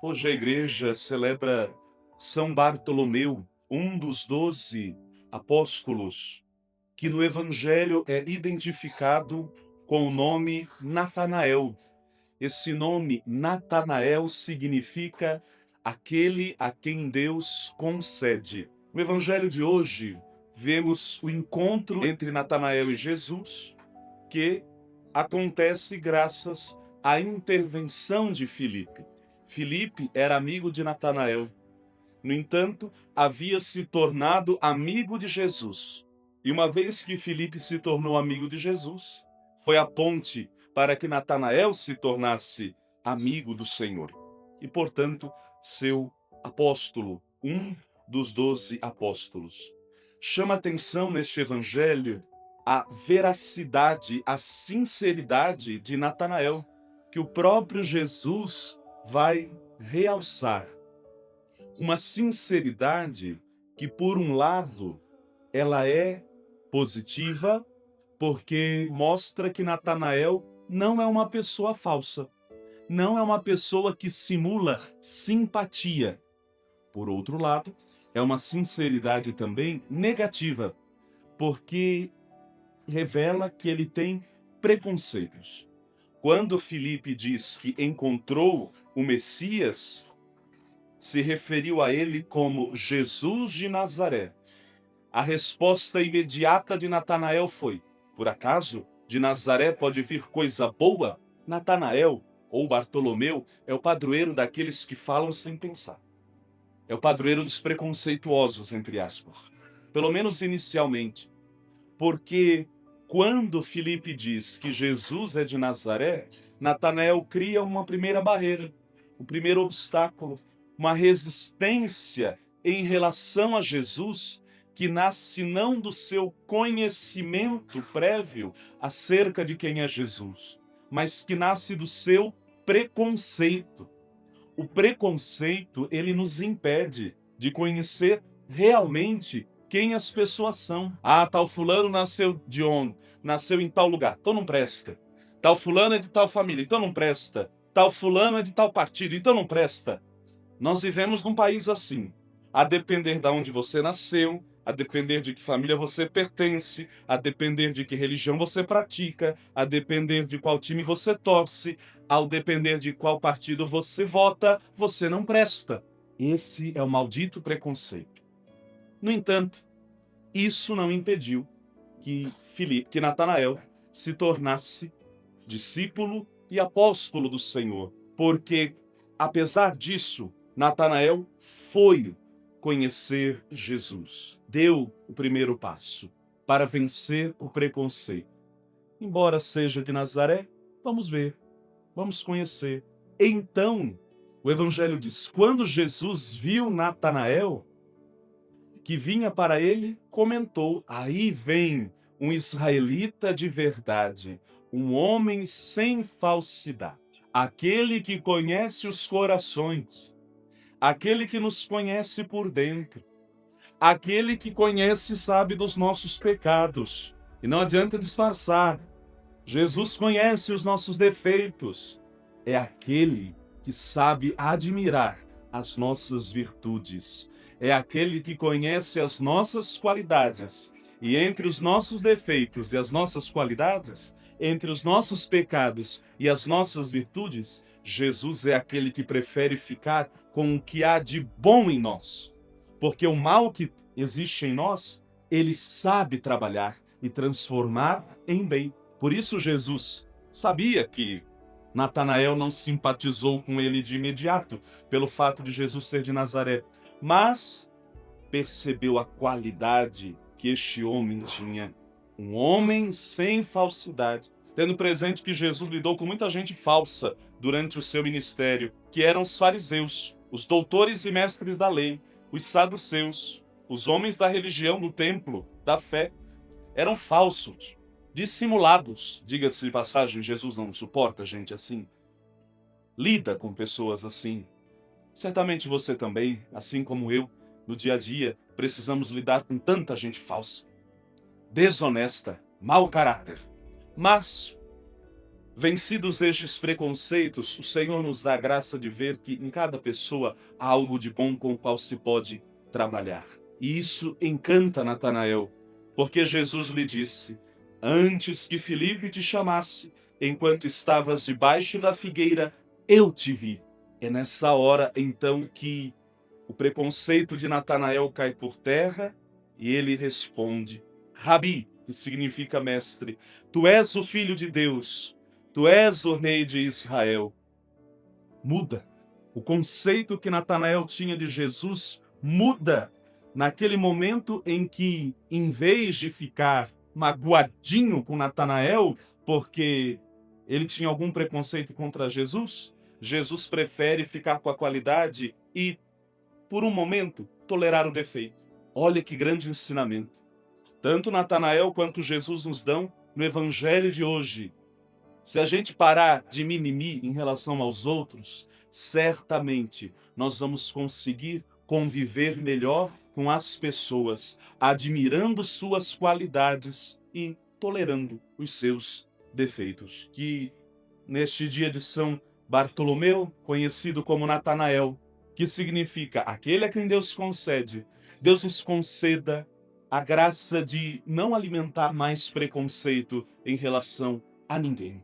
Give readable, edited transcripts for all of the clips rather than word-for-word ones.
Hoje a igreja celebra São Bartolomeu, um dos 12 apóstolos, que no Evangelho é identificado com o nome Natanael. Esse nome Natanael significa aquele a quem Deus concede. No Evangelho de hoje, vemos o encontro entre Natanael e Jesus, que acontece graças à intervenção de Filipe. Filipe era amigo de Natanael. No entanto, havia se tornado amigo de Jesus. E uma vez que Filipe se tornou amigo de Jesus, foi a ponte para que Natanael se tornasse amigo do Senhor. E, portanto, seu apóstolo, um dos 12 apóstolos. Chama atenção neste evangelho a veracidade, a sinceridade de Natanael, que o próprio Jesus vai realçar. Uma sinceridade que, por um lado, ela é positiva, porque mostra que Natanael não é uma pessoa falsa, não é uma pessoa que simula simpatia. Por outro lado, é uma sinceridade também negativa, porque revela que ele tem preconceitos. Quando Filipe diz que encontrou o Messias, se referiu a ele como Jesus de Nazaré. A resposta imediata de Natanael foi: por acaso de Nazaré pode vir coisa boa? Natanael, ou Bartolomeu, é o padroeiro daqueles que falam sem pensar. É o padroeiro dos preconceituosos, entre aspas. Pelo menos inicialmente. Porque quando Filipe diz que Jesus é de Nazaré, Natanael cria uma primeira barreira, o primeiro obstáculo, uma resistência em relação a Jesus que nasce não do seu conhecimento prévio acerca de quem é Jesus, mas que nasce do seu preconceito. O preconceito, ele nos impede de conhecer realmente quem as pessoas são. Ah, tal fulano nasceu de onde? Nasceu em tal lugar, então não presta. Tal fulano é de tal família, então não presta. Tal fulano é de tal partido, então não presta. Nós vivemos num país assim. A depender de onde você nasceu, a depender de que família você pertence, a depender de que religião você pratica, a depender de qual time você torce, ao depender de qual partido você vota, você não presta. Esse é o maldito preconceito. No entanto, isso não impediu que Natanael se tornasse discípulo e apóstolo do Senhor, porque, apesar disso, Natanael foi conhecer Jesus, deu o primeiro passo para vencer o preconceito. Embora seja de Nazaré, vamos ver, vamos conhecer. Então, o Evangelho diz: quando Jesus viu Natanael, que vinha para ele, comentou: aí vem um israelita de verdade, um homem sem falsidade, aquele que conhece os corações, aquele que nos conhece por dentro, aquele que conhece e sabe dos nossos pecados. E não adianta disfarçar. Jesus conhece os nossos defeitos. É aquele que sabe admirar as nossas virtudes. É aquele que conhece as nossas qualidades. E entre os nossos defeitos e as nossas qualidades, entre os nossos pecados e as nossas virtudes, Jesus é aquele que prefere ficar com o que há de bom em nós. Porque o mal que existe em nós, ele sabe trabalhar e transformar em bem. Por isso Jesus sabia que Natanael não simpatizou com ele de imediato, pelo fato de Jesus ser de Nazaré, mas percebeu a qualidade que este homem tinha. Um homem sem falsidade, tendo presente que Jesus lidou com muita gente falsa durante o seu ministério, que eram os fariseus, os doutores e mestres da lei, os saduceus, os homens da religião, do templo, da fé, eram falsos, dissimulados. Diga-se de passagem, Jesus não suporta gente assim. Lida com pessoas assim. Certamente você também, assim como eu, no dia a dia, precisamos lidar com tanta gente falsa, desonesta, mau caráter. Mas Vencidos estes preconceitos, o Senhor nos dá a graça de ver que em cada pessoa há algo de bom com o qual se pode trabalhar. E isso encanta Natanael, porque Jesus lhe disse: antes que Filipe te chamasse, enquanto estavas debaixo da figueira, eu te vi. É nessa hora, então, que o preconceito de Natanael cai por terra e ele responde: Rabi, que significa mestre, tu és o Filho de Deus, tu és o Rei de Israel. Muda. O conceito que Natanael tinha de Jesus muda naquele momento em que, em vez de ficar magoadinho com Natanael, porque ele tinha algum preconceito contra Jesus, Jesus prefere ficar com a qualidade e, por um momento, tolerar o defeito. Olha que grande ensinamento. Tanto Natanael quanto Jesus nos dão no evangelho de hoje. Se a gente parar de mimimi em relação aos outros, certamente nós vamos conseguir conviver melhor com as pessoas, admirando suas qualidades e tolerando os seus defeitos. Que neste dia de São Bartolomeu, conhecido como Natanael, que significa aquele a quem Deus concede, Deus nos conceda a graça de não alimentar mais preconceito em relação a ninguém.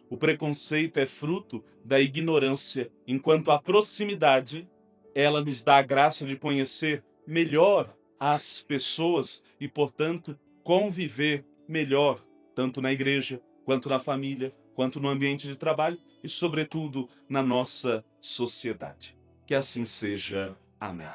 O preconceito é fruto da ignorância, enquanto a proximidade, ela nos dá a graça de conhecer melhor as pessoas e, portanto, conviver melhor, tanto na igreja, quanto na família, quanto no ambiente de trabalho e, sobretudo, na nossa sociedade. Que assim seja. Amém.